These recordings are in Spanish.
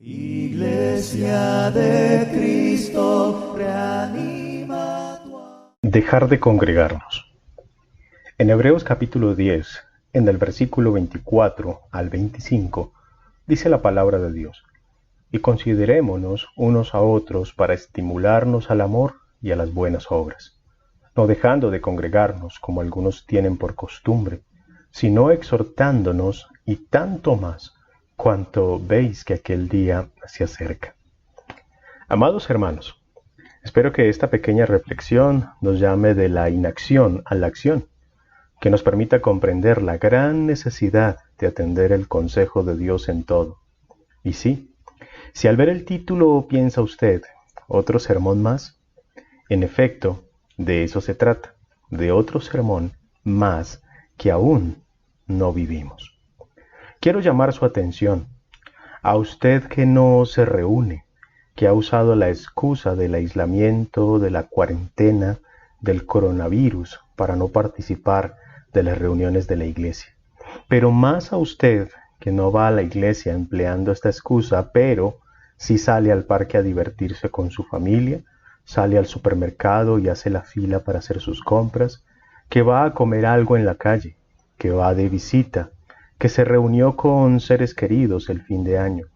Iglesia de Cristo, reanima tu alma. Dejar de congregarnos. En Hebreos capítulo 10, en el versículo 24 al 25, dice la palabra de Dios: y considerémonos unos a otros para estimularnos al amor y a las buenas obras, no dejando de congregarnos como algunos tienen por costumbre, sino exhortándonos, y tanto más cuanto veis que aquel día se acerca. Amados hermanos, espero que esta pequeña reflexión nos llame de la inacción a la acción, que nos permita comprender la gran necesidad de atender el consejo de Dios en todo. Y sí, si al ver el título piensa usted, ¿otro sermón más? En efecto, de eso se trata, de otro sermón más que aún no vivimos. Quiero llamar su atención a usted que no se reúne, que ha usado la excusa del aislamiento, de la cuarentena, del coronavirus para no participar de las reuniones de la iglesia. Pero más a usted que no va a la iglesia empleando esta excusa, pero sí sale al parque a divertirse con su familia, sale al supermercado y hace la fila para hacer sus compras, que va a comer algo en la calle, que va de visita, que se reunió con seres queridos el fin de año,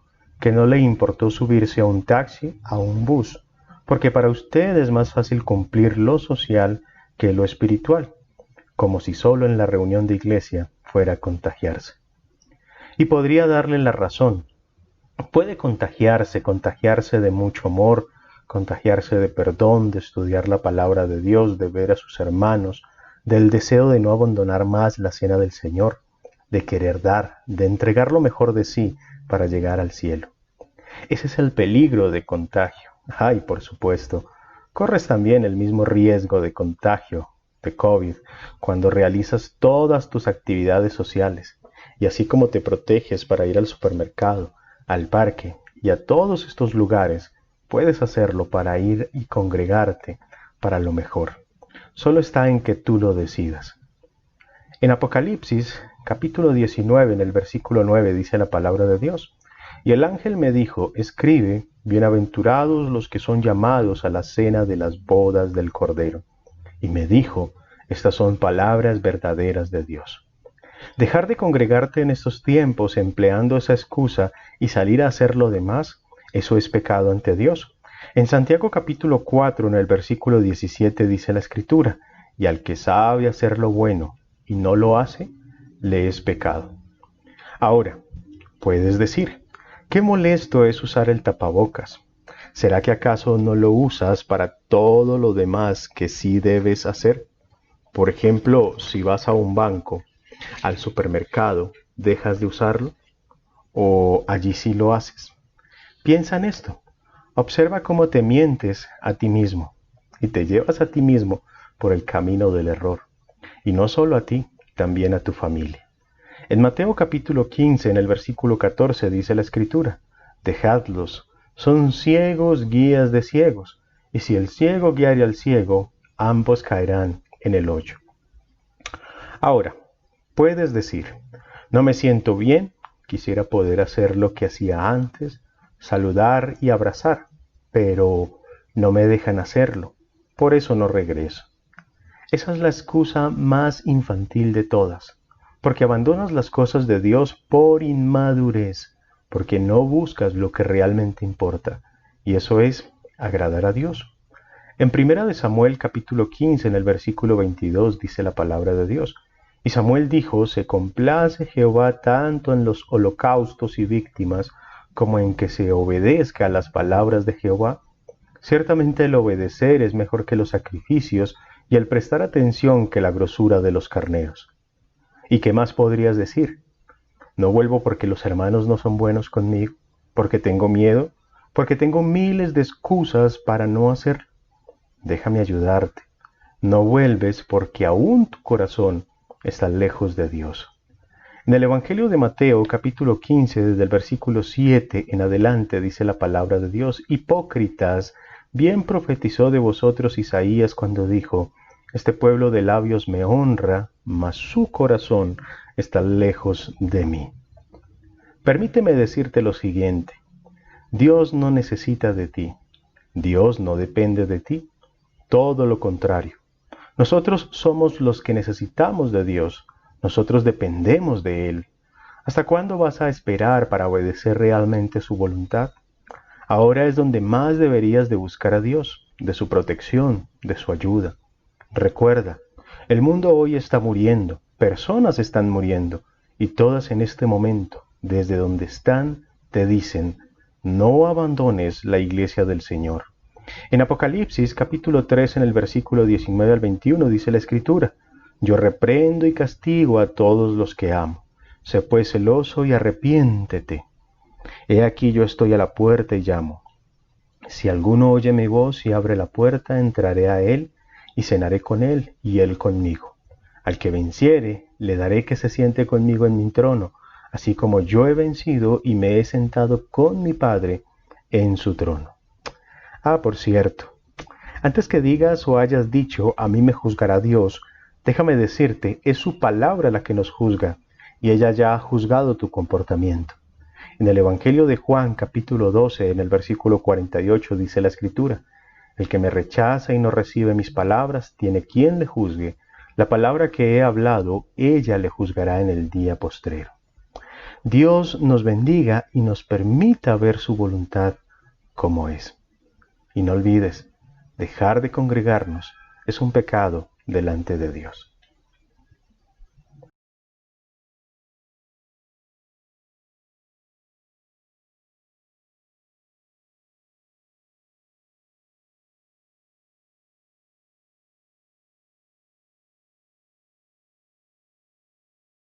que no le importó subirse a un taxi, a un bus, porque para usted es más fácil cumplir lo social que lo espiritual, como si solo en la reunión de iglesia fuera a contagiarse. Y podría darle la razón. Puede contagiarse de mucho amor, contagiarse de perdón, de estudiar la palabra de Dios, de ver a sus hermanos, del deseo de no abandonar más la cena del Señor, de querer dar, de entregar lo mejor de sí para llegar al cielo. Ese es el peligro de contagio. Y por supuesto, corres también el mismo riesgo de contagio de COVID cuando realizas todas tus actividades sociales. Y así como te proteges para ir al supermercado, al parque y a todos estos lugares, puedes hacerlo para ir y congregarte para lo mejor. Solo está en que tú lo decidas. En Apocalipsis, capítulo 19, en el versículo 9, dice la palabra de Dios: y el ángel me dijo, escribe, bienaventurados los que son llamados a la cena de las bodas del Cordero. Y me dijo, estas son palabras verdaderas de Dios. Dejar de congregarte en estos tiempos empleando esa excusa y salir a hacer lo demás, eso es pecado ante Dios. En Santiago capítulo 4, en el versículo 17, dice la Escritura, y al que sabe hacer lo bueno y no lo hace, le es pecado. Ahora, puedes decir, qué molesto es usar el tapabocas. ¿Será que acaso no lo usas para todo lo demás que sí debes hacer? Por ejemplo, si vas a un banco, al supermercado, ¿dejas de usarlo? ¿O allí sí lo haces? Piensa en esto. Observa cómo te mientes a ti mismo y te llevas a ti mismo por el camino del error. Y no solo a ti, también a tu familia. En Mateo capítulo 15, en el versículo 14, dice la Escritura, dejadlos, son ciegos guías de ciegos, y si el ciego guiare al ciego, ambos caerán en el hoyo. Ahora, puedes decir, no me siento bien, quisiera poder hacer lo que hacía antes, saludar y abrazar, pero no me dejan hacerlo, por eso no regreso. Esa es la excusa más infantil de todas, porque abandonas las cosas de Dios por inmadurez, porque no buscas lo que realmente importa, y eso es agradar a Dios. En 1 Samuel capítulo 15, en el versículo 22, dice la palabra de Dios, y Samuel dijo, se complace Jehová tanto en los holocaustos y víctimas, como en que se obedezca a las palabras de Jehová. Ciertamente el obedecer es mejor que los sacrificios, y el prestar atención que la grosura de los carneros. ¿Y qué más podrías decir? ¿No vuelvo porque los hermanos no son buenos conmigo? ¿Porque tengo miedo? ¿Porque tengo miles de excusas para no hacerlo? Déjame ayudarte. No vuelves porque aún tu corazón está lejos de Dios. En el Evangelio de Mateo, capítulo 15, desde el versículo 7 en adelante, dice la palabra de Dios, hipócritas, bien profetizó de vosotros Isaías cuando dijo, este pueblo de labios me honra, mas su corazón está lejos de mí. Permíteme decirte lo siguiente, Dios no necesita de ti. Dios no depende de ti. Todo lo contrario. Nosotros somos los que necesitamos de Dios. Nosotros dependemos de Él. ¿Hasta cuándo vas a esperar para obedecer realmente su voluntad? Ahora es donde más deberías de buscar a Dios, de su protección, de su ayuda. Recuerda, el mundo hoy está muriendo, personas están muriendo, y todas en este momento, desde donde están, te dicen, no abandones la iglesia del Señor. En Apocalipsis capítulo 3, en el versículo 19 al 21, dice la Escritura, yo reprendo y castigo a todos los que amo. Sé pues celoso y arrepiéntete. He aquí yo estoy a la puerta y llamo. Si alguno oye mi voz y abre la puerta, entraré a él y cenaré con él y él conmigo. Al que venciere, le daré que se siente conmigo en mi trono, así como yo he vencido y me he sentado con mi Padre en su trono. Por cierto, antes que digas o hayas dicho, a mí me juzgará Dios, déjame decirte, es su palabra la que nos juzga, y ella ya ha juzgado tu comportamiento. En el Evangelio de Juan, capítulo 12, en el versículo 48, dice la Escritura, el que me rechaza y no recibe mis palabras, tiene quien le juzgue. La palabra que he hablado, ella le juzgará en el día postrero. Dios nos bendiga y nos permita ver su voluntad como es. Y no olvides, dejar de congregarnos es un pecado delante de Dios.